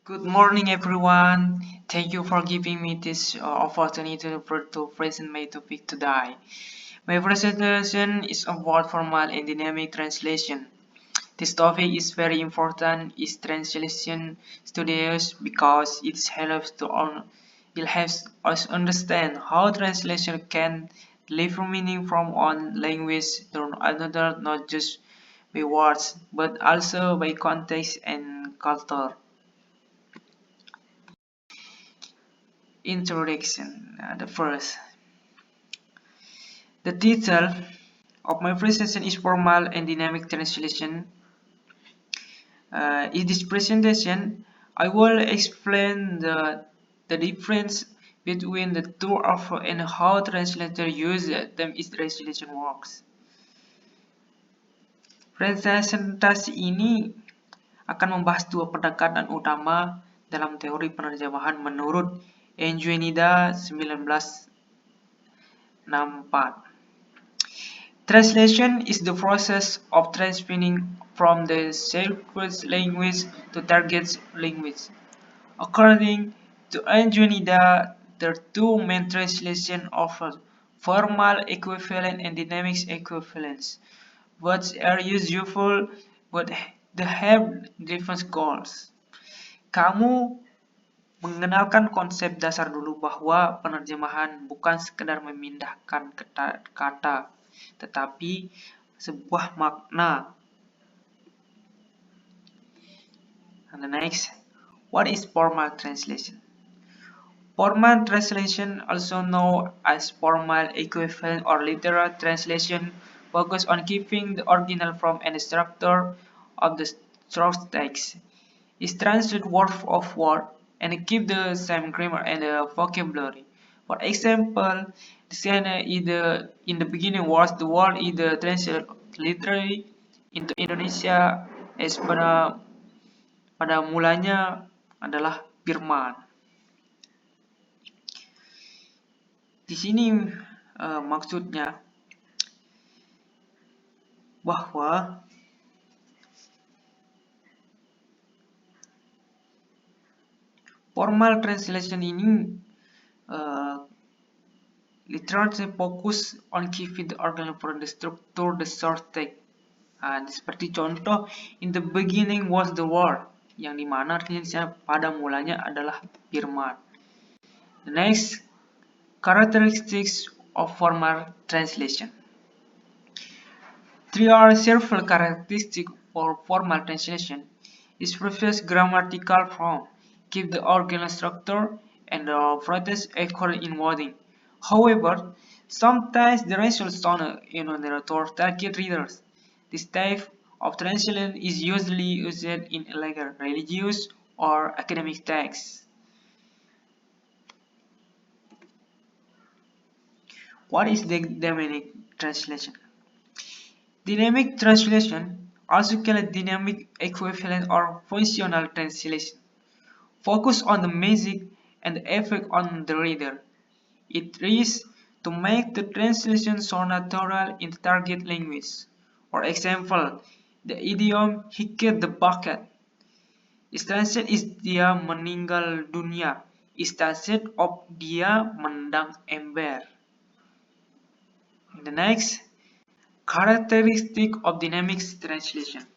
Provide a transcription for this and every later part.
Good morning, everyone. Thank you for giving me this opportunity to present my topic today. My presentation is about formal and dynamic translation. This topic is very important in translation studies because it helps us understand how translation can deliver meaning from one language to another, not just by words, but also by context and culture. Introduction. The first. The title of my presentation is Formal and Dynamic Translation. In this presentation, I will explain the difference between the two and how translator use them is translation works. Presentasi ini akan membahas dua pendekatan utama dalam teori penerjemahan menurut Enjuenida 1964. Translation is the process of transferring from the sequence language to target language. According to Anjonida, there are two main translations offered: formal equivalent and dynamic equivalence. Both are useful, but they have different goals. Kamu mengenalkan konsep dasar dulu bahwa penerjemahan bukan sekedar memindahkan kata, tetapi sebuah makna. And the next, what is formal translation? Formal translation, also known as formal equivalent or literal translation, focus on keeping the original form and structure of the source text. It translates word of word and keep the same grammar and vocabulary. For example, the sentence in the beginning was the word either translated literally into Indonesia as pada mulanya adalah firman. Di sini maksudnya bahwa formal translation ini literally fokus on keeping the original from the structure the source text. Seperti contoh, in the beginning was the word, yang dimana artinya pada mulanya adalah firman. The next, characteristics of formal translation. There are several characteristics for formal translation. It prefers grammatical form, keep the original structure, and the phrases accurate in wording. However, sometimes the results sound to target readers. This type of translation is usually used in religious or academic texts. What is the dynamic translation? Dynamic translation, also called dynamic equivalent or functional translation, focus on the magic and the effect on the reader. It tries to make the translation so natural in the target language. For example, the idiom "hikit the bucket" is translated is dia meninggal dunia, is translated of dia mendang ember. The next, characteristic of dynamic translation.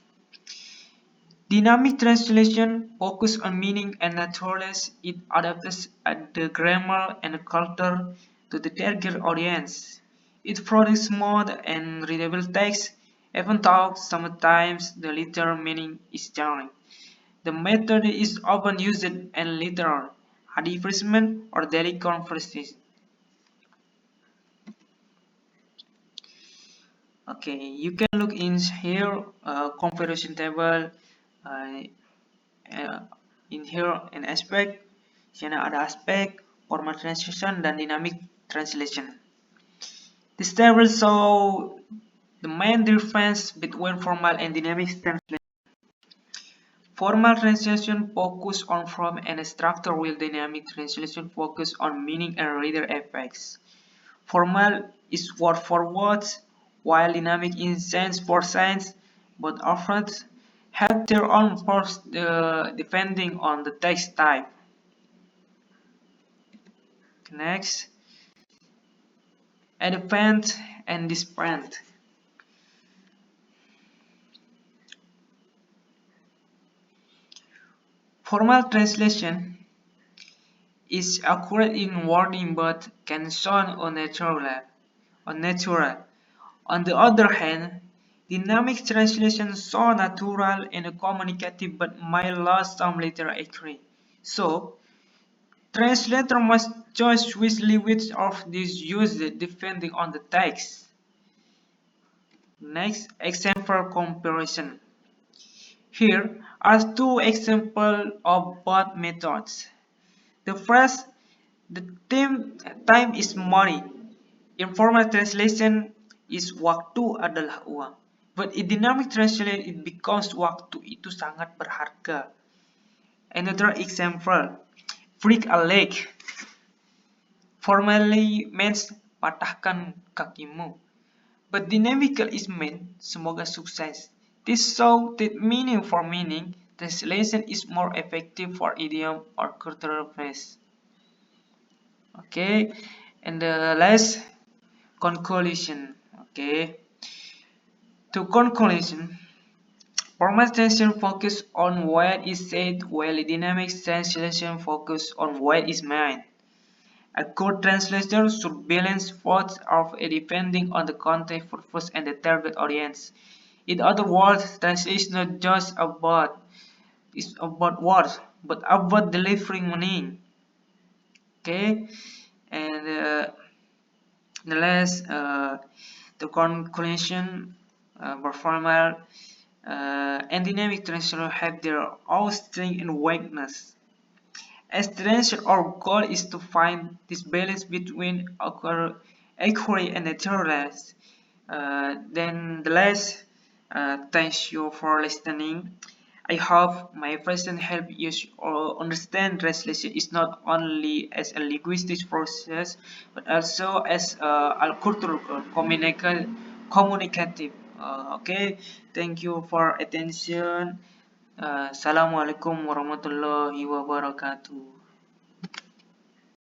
Dynamic translation focuses on meaning and naturalness. It adapts the grammar and culture to the target audience. It produces smooth and readable text, even though sometimes the literal meaning is jarring. The method is often used in literal, advertisement, or daily conversations. Okay, you can look in here, comparison table. In here an aspect, sini ada aspek, formal translation dan dynamic translation. This table show the main difference between formal and dynamic translation. Formal translation focus on form and structure, while dynamic translation focus on meaning and reader effects. Formal is word for words, while dynamic is sense for sense, but often have their own force depending on the text type. Next, advent and disparate. Formal translation is accurate in wording but can sound unnatural. On the other hand, dynamic translation so natural and communicative but might lose some literal accuracy. So, translator must choose which of these used depending on the text. Next, example comparison. Here are two examples of both methods. The first, the time is money. Informal translation is waktu adalah uang. But in dynamic translation, it becomes waktu itu sangat berharga. Another example, break a leg. Formally means patahkan kakimu. But dynamical is meant semoga sukses. This shows that meaning for meaning, translation is more effective for idiom or cultural phrase. Okay, and the last conclusion. Okay, to conclusion, formal translation focus on what is said, while dynamic translation focus on what is meant. A good translator should balance both of depending on the context, purpose, and the target audience. In other words, translation is not just about words, but about delivering meaning. Okay, and the last, the conclusion, formal and dynamic translation have their own strength and weakness. As translation, our goal is to find this balance between accuracy and naturalness. Then the last, thank you for listening. I hope my present help you understand translation is not only as a linguistic process but also as a cultural communicative. Okay, thank you for attention. Assalamualaikum warahmatullahi wabarakatuh.